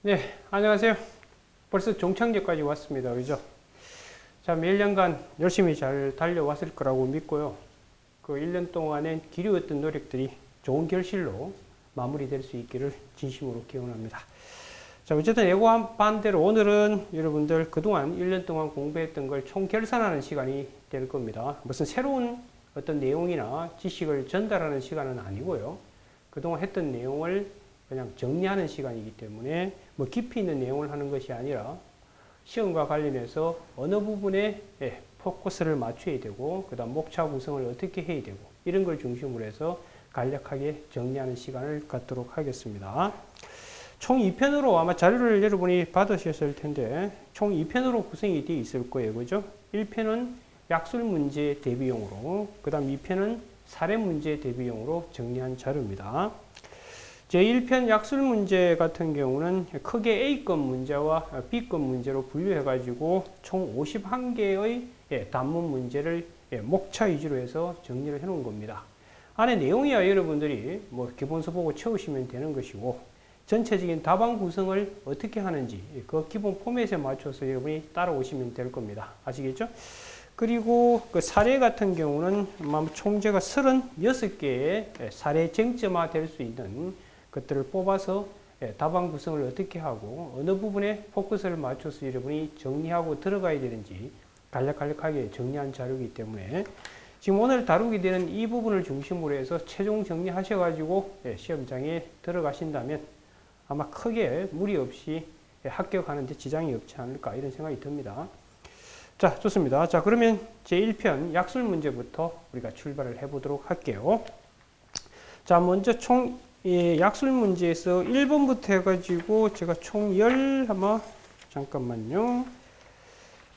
네, 안녕하세요. 벌써 종착역까지 왔습니다. 그죠? 자, 몇 년간 열심히 잘 달려왔을 거라고 믿고요. 그 1년 동안에 기울였던 노력들이 좋은 결실로 마무리될 수 있기를 진심으로 기원합니다. 자, 어쨌든 예고한 반대로 오늘은 여러분들 그동안 1년 동안 공부했던 걸 총 결산하는 시간이 될 겁니다. 무슨 새로운 어떤 내용이나 지식을 전달하는 시간은 아니고요. 그동안 했던 내용을 그냥 정리하는 시간이기 때문에 뭐 깊이 있는 내용을 하는 것이 아니라 시험과 관련해서 어느 부분에 포커스를 맞춰야 되고 그 다음 목차 구성을 어떻게 해야 되고 이런 걸 중심으로 해서 간략하게 정리하는 시간을 갖도록 하겠습니다. 총 2편으로 아마 자료를 여러분이 받으셨을 텐데 총 2편으로 구성이 되어 있을 거예요. 그죠? 1편은 약술 문제 대비용으로 그 다음 2편은 사례 문제 대비용으로 정리한 자료입니다. 제1편 약술 문제 같은 경우는 크게 A급 문제와 B급 문제로 분류해가지고 총 51개의 단문 문제를 목차 위주로 해서 정리를 해놓은 겁니다. 안에 내용이야 여러분들이 뭐 기본서 보고 채우시면 되는 것이고 전체적인 답안 구성을 어떻게 하는지 그 기본 포맷에 맞춰서 여러분이 따라오시면 될 겁니다. 아시겠죠? 그리고 그 사례 같은 경우는 총 제가 36개의 사례 쟁점화 될 수 있는 것들을 뽑아서 답안 구성을 어떻게 하고 어느 부분에 포커스를 맞춰서 여러분이 정리하고 들어가야 되는지 간략하게 정리한 자료이기 때문에 지금 오늘 다루게 되는 이 부분을 중심으로 해서 최종 정리하셔가지고 시험장에 들어가신다면 아마 크게 무리 없이 합격하는 데 지장이 없지 않을까 이런 생각이 듭니다. 자, 좋습니다. 자, 그러면 제1편 약술 문제부터 우리가 출발을 해보도록 할게요. 자, 먼저 총 약술 문제에서 1번부터 해가지고 제가 총 잠깐만요.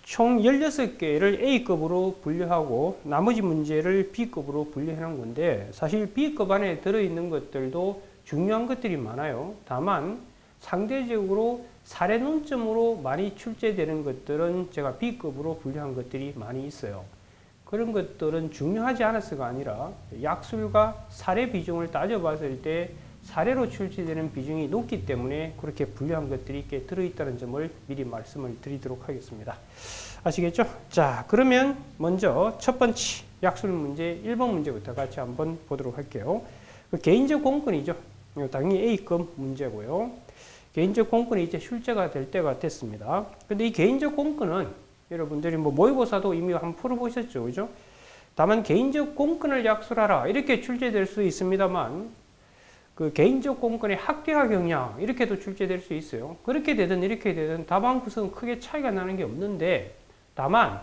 총 16개를 A급으로 분류하고 나머지 문제를 B급으로 분류해 놓은 건데 사실 B급 안에 들어있는 것들도 중요한 것들이 많아요. 다만 상대적으로 사례 논점으로 많이 출제되는 것들은 제가 B급으로 분류한 것들이 많이 있어요. 그런 것들은 중요하지 않아서가 아니라 약술과 사례 비중을 따져봤을 때 사례로 출제되는 비중이 높기 때문에 그렇게 분류한 것들이 꽤 들어있다는 점을 미리 말씀을 드리도록 하겠습니다. 아시겠죠? 자, 그러면 먼저 첫 번째 약술 문제 1번 문제부터 같이 한번 보도록 할게요. 개인적 공권이죠. 당연히 A급 문제고요. 개인적 공권이 이제 출제가 될 때가 됐습니다. 근데 이 개인적 공권은 여러분들이 뭐 모의고사도 이미 한번 풀어보셨죠, 그죠? 다만 개인적 공권을 약술하라 이렇게 출제될 수 있습니다만 그 개인적 공권의 학대화 경향 이렇게도 출제될 수 있어요. 그렇게 되든 이렇게 되든 답안 구성은 크게 차이가 나는 게 없는데 다만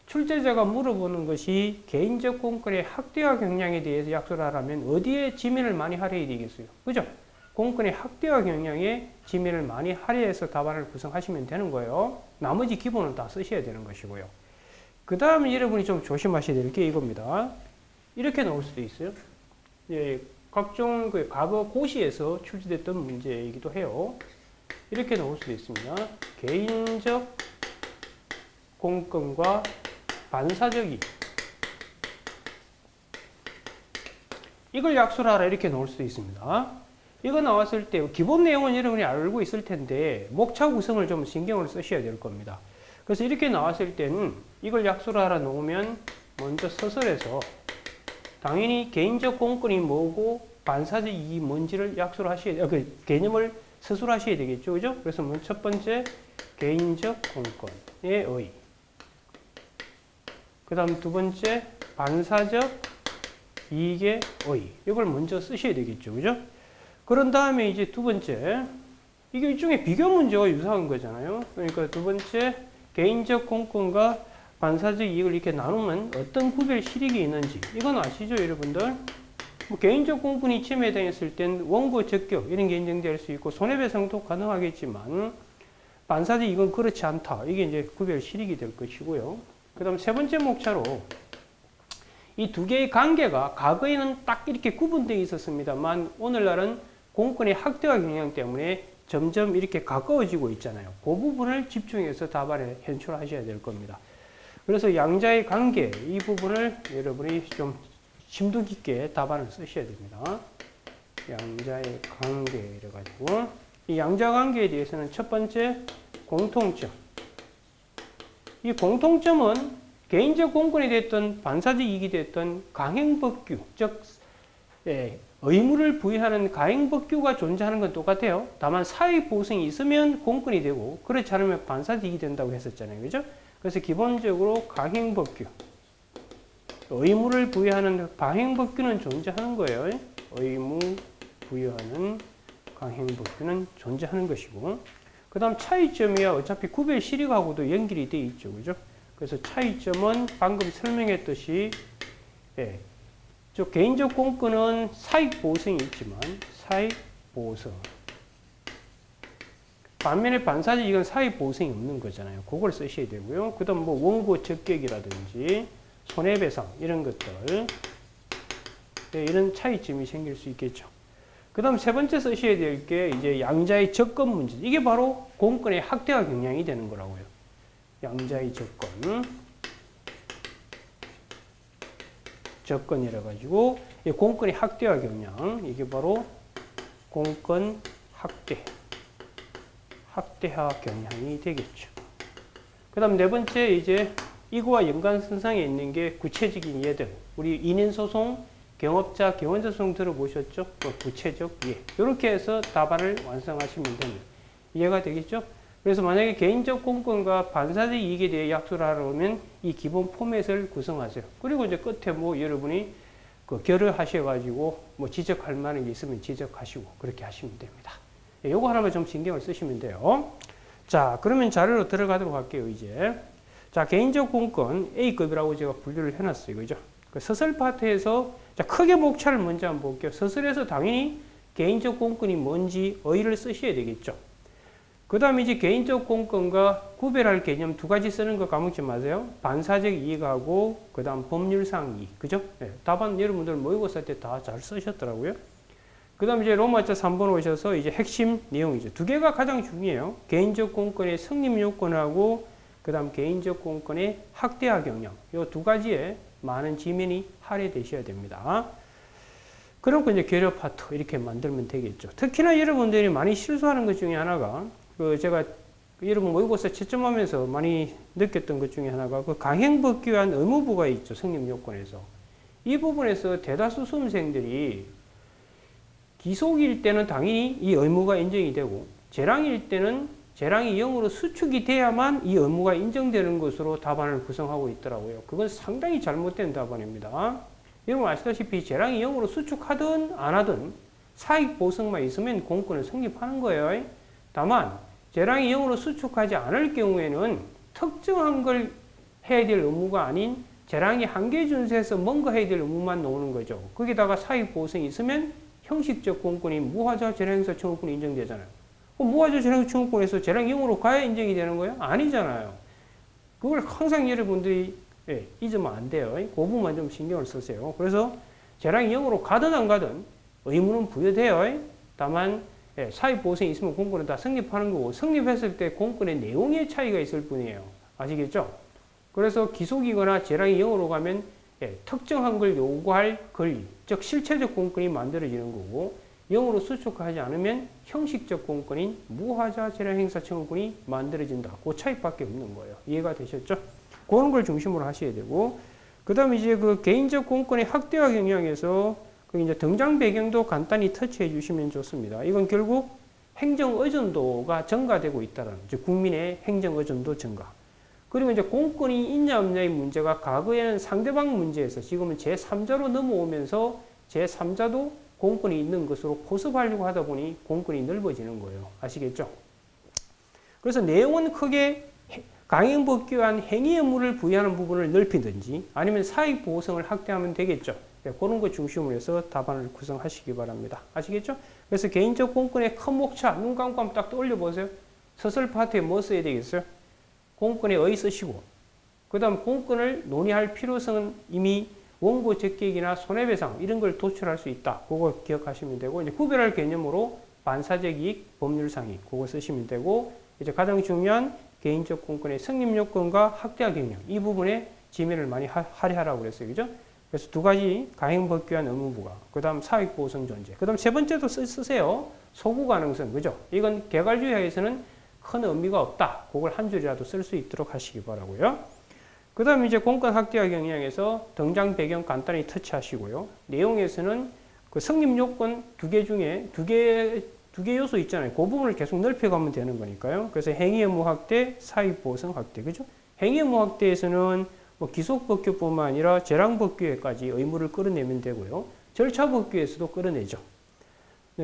출제자가 물어보는 것이 개인적 공권의 학대화 경향에 대해서 약술하라면 어디에 지면을 많이 할애해야 되겠어요, 그죠? 공권의 학대화 경향에 지면을 많이 할애해서 답안을 구성하시면 되는 거예요. 나머지 기본은 다 쓰셔야 되는 것이고요. 그 다음에 여러분이 좀 조심하셔야 될 게 이겁니다. 이렇게 나올 수도 있어요. 예, 각종 그 과거 고시에서 출제됐던 문제이기도 해요. 이렇게 나올 수도 있습니다. 개인적 공권과 반사적이 이걸 약술하라 이렇게 나올 수도 있습니다. 이거 나왔을 때 기본 내용은 여러분이 알고 있을 텐데 목차 구성을 좀 신경을 쓰셔야 될 겁니다. 그래서 이렇게 나왔을 때는 이걸 약술하라 놓으면 먼저 서술해서 당연히 개인적 공권이 뭐고 반사적 이익이 뭔지를 약술하셔야 그 개념을 서술하셔야 되겠죠, 그죠? 그래서 첫 번째 개인적 공권의 의, 그 다음 두 번째 반사적 이익의 의, 이걸 먼저 쓰셔야 되겠죠, 그죠? 그런 다음에 이제 두 번째, 이게 일종의 비교 문제와 유사한 거잖아요. 그러니까 두 번째, 개인적 공권과 반사적 이익을 이렇게 나누면 어떤 구별 실익이 있는지. 이건 아시죠, 여러분들? 뭐 개인적 공권이 침해당했을 땐 원고 적격, 이런 게 인정될 수 있고, 손해배상도 가능하겠지만, 반사적 이익은 그렇지 않다. 이게 이제 구별 실익이 될 것이고요. 그 다음 세 번째 목차로, 이 두 개의 관계가 과거에는 딱 이렇게 구분되어 있었습니다만, 오늘날은 공권의 학대화 경향 때문에 점점 이렇게 가까워지고 있잖아요. 그 부분을 집중해서 답안에 현출하셔야 될 겁니다. 그래서 양자의 관계, 이 부분을 여러분이 좀 심도 깊게 답안을 쓰셔야 됩니다. 양자의 관계 이래가지고 이 양자관계에 대해서는 첫 번째 공통점. 이 공통점은 개인적 공권이 됐든 반사적 이익이 됐든 강행법규, 즉 의무를 부여하는 가행법규가 존재하는 건 똑같아요. 다만 사회 보상이 있으면 공권이 되고 그렇지 않으면 반사적 이익이 된다고 했었잖아요. 그죠? 그래서 기본적으로 강행법규, 의무를 부여하는 강행법규는 존재하는 거예요. 의무 부여하는 강행법규는 존재하는 것이고, 그 다음 차이점이야 어차피 구별 실익하고도 연결이 되어 있죠. 그죠? 그래서 차이점은 방금 설명했듯이, 저 개인적 공권은 사익 보상이 있지만, 사익 보상. 반면에 반사적 이건 사익 보상이 없는 거잖아요. 그걸 쓰셔야 되고요. 그 다음 뭐 원고 적격이라든지 손해배상 이런 것들. 이런 차이점이 생길 수 있겠죠. 그 다음 세 번째 쓰셔야 될 게 이제 양자의 접근 문제. 이게 바로 공권의 학대와 경향이 되는 거라고요. 양자의 접근이라 가지고 공권의 학대와 경향. 이게 바로 공권 학대와 경향이 되겠죠. 그 다음 네 번째 이제 이거와 연관선상에 있는 게 구체적인 예들. 우리 인인소송, 경업자, 경원자소송 들어보셨죠? 구체적 예. 이렇게 해서 답안을 완성하시면 됩니다. 이해가 되겠죠? 그래서 만약에 개인적 공권과 반사적 이익에 대해 약속을 하려면 이 기본 포맷을 구성하세요. 그리고 이제 끝에 뭐 여러분이 그 결의하셔가지고 뭐 지적할 만한 게 있으면 지적하시고 그렇게 하시면 됩니다. 예, 요거 하나만 좀 신경을 쓰시면 돼요. 자, 그러면 자료로 들어가도록 할게요, 이제. 자, 개인적 공권 A급이라고 제가 분류를 해놨어요. 그죠? 그 서술 파트에서 자, 크게 목차를 먼저 한번 볼게요. 서술에서 당연히 개인적 공권이 뭔지 의의를 쓰셔야 되겠죠. 그 다음에 이제 개인적 공권과 구별할 개념 두 가지 쓰는 거 까먹지 마세요. 반사적 이익하고 그 다음 법률상 이익. 그죠? 네, 답안 여러분들 모의고사 때 다 잘 쓰셨더라고요. 그 다음에 이제 로마자 3번 오셔서 이제 핵심 내용이죠. 두 개가 가장 중요해요. 개인적 공권의 성립 요건하고 그 다음 개인적 공권의 학대와 경영. 이 두 가지에 많은 지면이 할애되셔야 됩니다. 그리고 이제 결여 파트 이렇게 만들면 되겠죠. 특히나 여러분들이 많이 실수하는 것 중에 하나가 제가 여러분 모의고사 채점하면서 많이 느꼈던 것 중에 하나가 그 강행법규한 의무부가 있죠. 성립 요건에서. 이 부분에서 대다수 수험생들이 기속일 때는 당연히 이 의무가 인정이 되고 재량일 때는 재량이 0으로 수축이 돼야만 이 의무가 인정되는 것으로 답안을 구성하고 있더라고요. 그건 상당히 잘못된 답안입니다. 여러분 아시다시피 재량이 0으로 수축하든 안 하든 사익 보상만 있으면 공권을 성립하는 거예요. 다만 재량이 0으로 수축하지 않을 경우에는 특정한 걸 해야 될 의무가 아닌 재량이 한계 준수해서 뭔가 해야 될 의무만 나오는 거죠. 거기다가 사익 보상이 있으면 형식적 공권이 무하자 재량행사 청구권이 인정되잖아요. 무하자 재량행사 청구권에서 재량 0으로 가야 인정이 되는 거예요? 아니잖아요. 그걸 항상 여러분들이 잊으면 안 돼요. 그 부분만 좀 신경을 쓰세요. 그래서 재량이 0으로 가든 안 가든 의무는 부여돼요. 다만 사익 보상이 있으면 공권은 다 성립하는 거고 성립했을 때 공권의 내용의 차이가 있을 뿐이에요. 아시겠죠? 그래서 기속이거나 재량이 0으로 가면 특정한 걸 요구할 권리, 즉 실체적 공권이 만들어지는 거고 0으로 수축하지 않으면 형식적 공권인 무하자 재량 행사 청구권이 만들어진다. 그 차이밖에 없는 거예요. 이해가 되셨죠? 그런 걸 중심으로 하셔야 되고 그 다음에 이제 그 개인적 공권의 학대와 경향에서 그 이제 등장 배경도 간단히 터치해 주시면 좋습니다. 이건 결국 행정 의존도가 증가되고 있다는, 즉 국민의 행정 의존도 증가. 그리고 이제 공권이 있냐 없냐의 문제가 과거에는 상대방 문제에서 지금은 제3자로 넘어오면서 제3자도 공권이 있는 것으로 포섭하려고 하다 보니 공권이 넓어지는 거예요. 아시겠죠? 그래서 내용은 크게 강행법규한 행위 의무를 부여하는 부분을 넓히든지 아니면 사익 보호성을 확대하면 되겠죠. 그런 거 중심으로 해서 답안을 구성하시기 바랍니다. 아시겠죠? 그래서 개인적 공권의 큰 목차, 눈 감고 한번 딱 떠올려 보세요. 서술 파트에 뭐 써야 되겠어요? 공권에 의 쓰시고, 그 다음 공권을 논의할 필요성은 이미 원고 적격이나 손해배상 이런 걸 도출할 수 있다. 그거 기억하시면 되고, 이제 구별할 개념으로 반사적 이익, 법률상 이익, 그거 쓰시면 되고, 이제 가장 중요한 개인적 공권의 성립 요건과 학대와 경영, 이 부분에 지면을 많이 할애하라고 그랬어요. 그죠? 그래서 두 가지 가행법규한 의무부가, 그 다음 사익보호성 존재, 그 다음 세 번째도 쓰세요. 소구 가능성, 그죠? 이건 개괄주의하에서는 큰 의미가 없다. 그걸 한 줄이라도 쓸 수 있도록 하시기 바라고요. 그 다음에 이제 공권 확대화 경향에서 등장 배경 간단히 터치하시고요. 내용에서는 그 성립 요건 두 개 중에 두 개 요소 있잖아요. 그 부분을 계속 넓혀가면 되는 거니까요. 그래서 행위 의무 확대, 사익 보호성 확대, 그죠? 행위 의무 확대에서는 뭐 기속법규뿐만 아니라 재량법규에까지 의무를 끌어내면 되고요. 절차법규에서도 끌어내죠.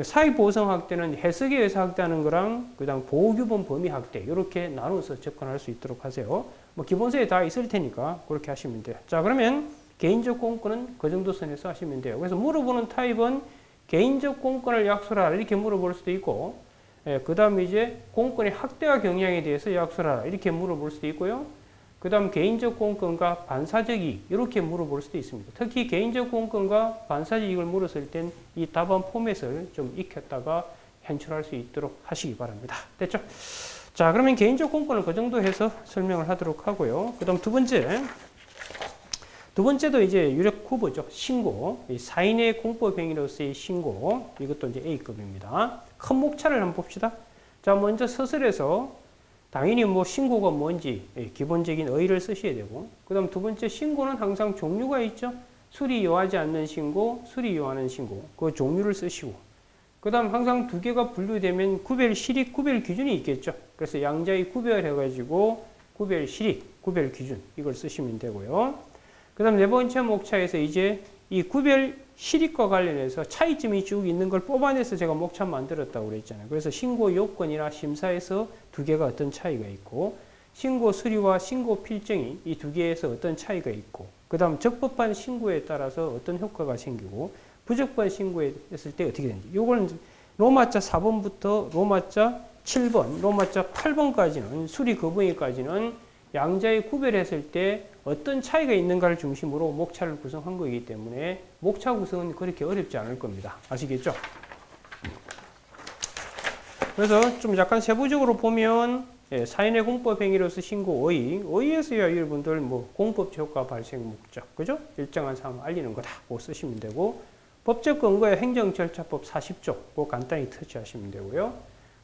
사익 보호성 확대는 해석에 의해서 확대하는 거랑 그다음 보호규범 범위 확대 이렇게 나눠서 접근할 수 있도록 하세요. 뭐 기본서에 다 있을 테니까 그렇게 하시면 돼요. 자, 그러면 개인적 공권은 그 정도 선에서 하시면 돼요. 그래서 물어보는 타입은 개인적 공권을 약속하라 이렇게 물어볼 수도 있고, 그 다음에 이제 공권의 확대와 경향에 대해서 약속하라 이렇게 물어볼 수도 있고요. 그 다음 개인적 공권과 반사적 이익 이렇게 물어볼 수도 있습니다. 특히 개인적 공권과 반사적 이익을 물었을 땐 이 답안 포맷을 좀 익혔다가 현출할 수 있도록 하시기 바랍니다. 됐죠? 자, 그러면 개인적 공권을 그 정도 해서 설명을 하도록 하고요. 그 다음 두 번째도 이제 유력 후보죠. 신고. 이 사인의 공법 행위로서의 신고. 이것도 이제 A급입니다. 큰 목차를 한번 봅시다. 자, 먼저 서술에서 당연히 뭐 신고가 뭔지 기본적인 의의를 쓰셔야 되고, 그 다음 두 번째 신고는 항상 종류가 있죠. 수리 요하지 않는 신고, 수리 요하는 신고. 그 종류를 쓰시고, 그 다음 항상 두 개가 분류되면 구별 실익, 구별 기준이 있겠죠. 그래서 양자의 구별해가지고 구별 실익, 구별 기준 이걸 쓰시면 되고요. 그 다음 네 번째 목차에서 이제 이 구별 실익과 관련해서 차이점이 쭉 있는 걸 뽑아내서 제가 목차 만들었다고 그랬잖아요. 그래서 신고 요건이나 심사에서 두 개가 어떤 차이가 있고, 신고 수리와 신고 필정이 이 두 개에서 어떤 차이가 있고, 그 다음 적법한 신고에 따라서 어떤 효과가 생기고, 부적법한 신고에 했을 때 어떻게 되는지. 요거는 로마자 4번부터 로마자 7번, 로마자 8번까지는 수리 거부행위까지는 양자의 구별했을 때 어떤 차이가 있는가를 중심으로 목차를 구성한 거이기 때문에 목차 구성은 그렇게 어렵지 않을 겁니다. 아시겠죠? 그래서 좀 약간 세부적으로 보면 사인의 공법 행위로서 신고 의의에서야 여러분들 뭐 공법 효과 발생 목적, 그죠? 일정한 사항을 알리는 거다. 그거 쓰시면 되고, 법적 근거의 행정절차법 40조 그거 간단히 터치하시면 되고요.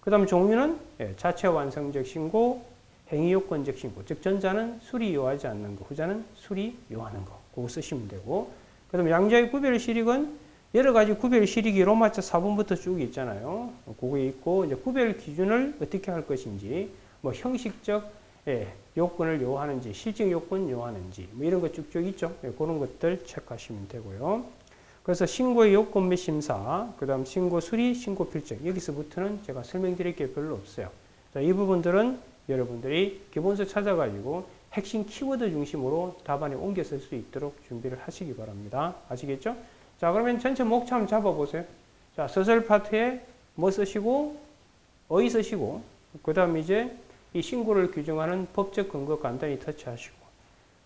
그 다음 종류는 자체 완성적 신고, 행위요건적 신고, 즉 전자는 수리 요하지 않는 거, 후자는 수리 요하는 거, 그거 쓰시면 되고, 그 다음 양자의 구별 실익은 여러 가지 구별 실익이 로마자 4번부터 쭉 있잖아요. 그거 있고, 이제 구별 기준을 어떻게 할 것인지, 뭐 형식적 요건을 요하는지, 실증 요건 요하는지, 뭐 이런 거 쭉쭉 있죠. 그런 것들 체크하시면 되고요. 그래서 신고의 요건 및 심사, 그 다음 신고 수리, 신고 필정, 여기서부터는 제가 설명드릴 게 별로 없어요. 자, 이 부분들은 여러분들이 기본서 찾아가지고 핵심 키워드 중심으로 답안에 옮겨 쓸 수 있도록 준비를 하시기 바랍니다. 아시겠죠? 자, 그러면 전체 목차 한번 잡아보세요. 자, 서술 파트에 뭐 쓰시고, 어휘 쓰시고, 그 다음 이제 이 신고를 규정하는 법적 근거 간단히 터치하시고,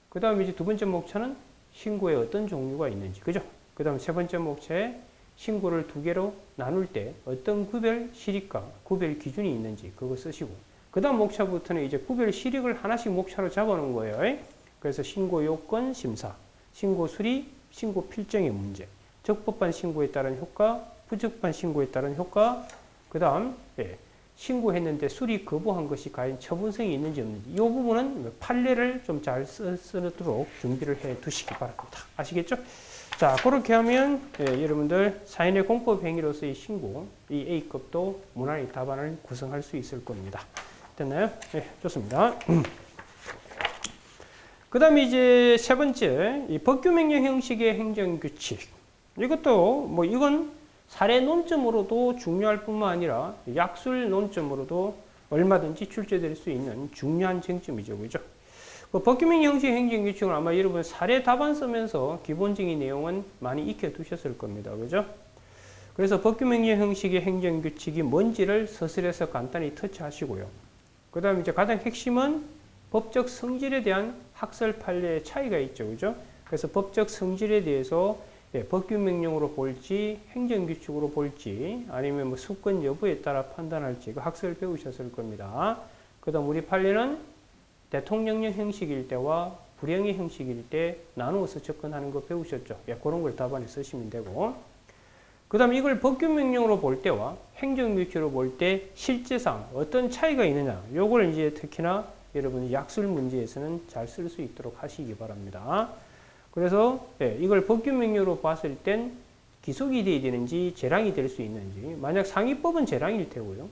그 다음 이제 두 번째 목차는 신고에 어떤 종류가 있는지, 그죠? 그 다음 세 번째 목차에 신고를 두 개로 나눌 때 어떤 구별 실익과 구별 기준이 있는지 그거 쓰시고, 그 다음 목차부터는 이제 구별 실익을 하나씩 목차로 잡아놓은 거예요. 그래서 신고 요건 심사, 신고 수리, 신고 필정의 문제, 적법한 신고에 따른 효과, 부적법한 신고에 따른 효과, 그 다음 신고했는데 수리 거부한 것이 과연 처분성이 있는지 없는지, 이 부분은 판례를 좀 잘 쓰도록 준비를 해 두시기 바랍니다. 아시겠죠? 자, 그렇게 하면 여러분들 사인의 공법 행위로서의 신고, 이 A급도 무난히 답안을 구성할 수 있을 겁니다. 됐나요? 네, 좋습니다. 그 다음에 이제 세 번째, 이 법규명령 형식의 행정규칙. 이것도 뭐 이건 사례 논점으로도 중요할 뿐만 아니라 약술 논점으로도 얼마든지 출제될 수 있는 중요한 쟁점이죠. 그죠? 그 법규명령 형식 행정규칙은 아마 여러분 사례 답안 쓰면서 기본적인 내용은 많이 익혀 두셨을 겁니다. 그죠? 그래서 법규명령 형식의 행정규칙이 뭔지를 서술에서 간단히 터치하시고요. 그 다음에 이제 가장 핵심은 법적 성질에 대한 학설 판례의 차이가 있죠. 그죠? 그래서 법적 성질에 대해서 법규명령으로 볼지, 행정규칙으로 볼지, 아니면 뭐 수권 여부에 따라 판단할지, 그 학설 배우셨을 겁니다. 그 다음 우리 판례는 대통령령 형식일 때와 불형의 형식일 때 나누어서 접근하는 거 배우셨죠? 그런 걸 답안에 쓰시면 되고. 그 다음에 이걸 법규명령으로 볼 때와 행정규칙으로 볼 때 실제상 어떤 차이가 있느냐. 요걸 이제 특히나 여러분 약술 문제에서는 잘 쓸 수 있도록 하시기 바랍니다. 그래서 이걸 법규명령으로 봤을 땐 기속이 돼야 되는지 재량이 될 수 있는지. 만약 상위법은 재량일 테고요.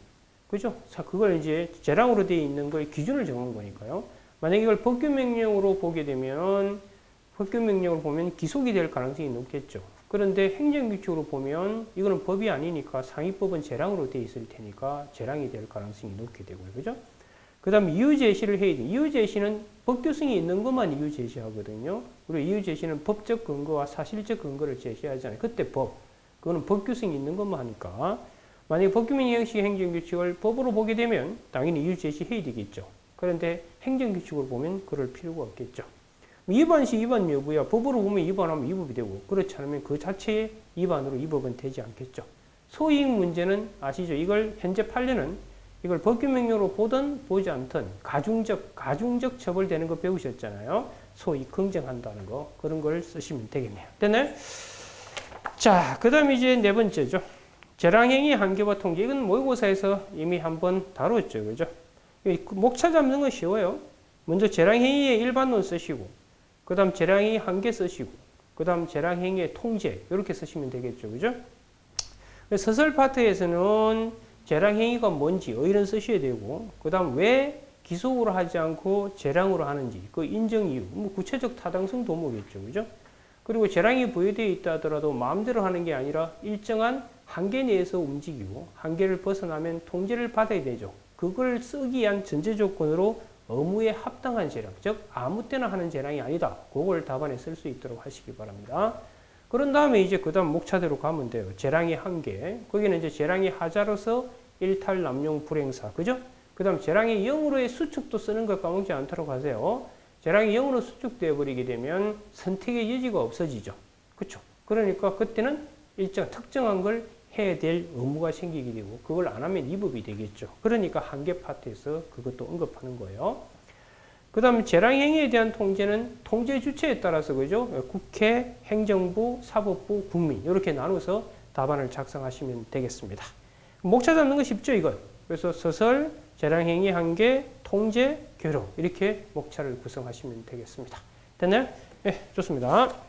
그죠? 그걸 이제 재량으로 되어 있는 거에 기준을 정한 거니까요. 만약 이걸 법규명령으로 보게 되면 법규명령으로 보면 기속이 될 가능성이 높겠죠. 그런데 행정규칙으로 보면 이거는 법이 아니니까 상위법은 재량으로 되어 있을 테니까 재량이 될 가능성이 높게 되고요. 그죠? 그 다음에 이유제시를 해야 돼요. 이유제시는 법규성이 있는 것만 이유제시하거든요. 그리고 이유제시는 법적 근거와 사실적 근거를 제시하잖아요. 그때 법. 그거는 법규성이 있는 것만 하니까. 만약에 법규명령 형식 행정규칙을 법으로 보게 되면 당연히 이유제시해야 되겠죠. 그런데 행정규칙으로 보면 그럴 필요가 없겠죠. 위반시 위반 여부야. 법으로 보면 위반하면 위법이 되고 그렇지 않으면 그 자체의 위반으로 위법은 되지 않겠죠. 소이익 문제는 아시죠? 이걸 현재 판례는 이걸 법규명령으로 보든 보지 않든 가중적 처벌되는 거 배우셨잖아요. 소이익 긍정한다는 거 그런 걸 쓰시면 되겠네요. 됐나요? 자, 그 다음에 이제 네 번째죠. 재량행위 한계와 통제. 이건 모의고사에서 이미 한번 다뤘죠. 그죠? 목차 잡는 건 쉬워요. 먼저 재량행위의 일반론 쓰시고 그 다음 재량행위 한계 쓰시고 그 다음 재량행위의 통제 이렇게 쓰시면 되겠죠. 그죠? 서술 파트에서는 재량행위가 뭔지 어휘는 쓰셔야 되고 그 다음 왜 기속으로 하지 않고 재량으로 하는지 그 인정 이유 뭐 구체적 타당성 도모겠죠. 그죠? 그리고 재량이 부여되어 있다 하더라도 마음대로 하는 게 아니라 일정한 한계 내에서 움직이고 한계를 벗어나면 통제를 받아야 되죠. 그걸 쓰기 위한 전제 조건으로 의무에 합당한 재량, 즉 아무 때나 하는 재량이 아니다. 그걸 답안에 쓸 수 있도록 하시기 바랍니다. 그런 다음에 이제 그 다음 목차대로 가면 돼요. 재량의 한계. 거기는 이제 재량의 하자로서 일탈, 남용, 불행사. 그죠? 그 다음 재량의 0으로의 수축도 쓰는 걸 까먹지 않도록 하세요. 재량이 0으로 수축되어 버리게 되면 선택의 여지가 없어지죠. 그렇죠? 그러니까 그때는 일정 특정한 걸 해야 될 의무가 생기게 되고 그걸 안 하면 위법이 되겠죠. 그러니까 한계 파트에서 그것도 언급하는 거예요. 그 다음에 재량행위에 대한 통제는 통제 주체에 따라서 그죠? 국회, 행정부, 사법부, 국민 이렇게 나눠서 답안을 작성하시면 되겠습니다. 목차 잡는 거 쉽죠 이거. 그래서 서설, 재량행위 한계, 통제, 교류 이렇게 목차를 구성하시면 되겠습니다. 됐나요? 네, 좋습니다.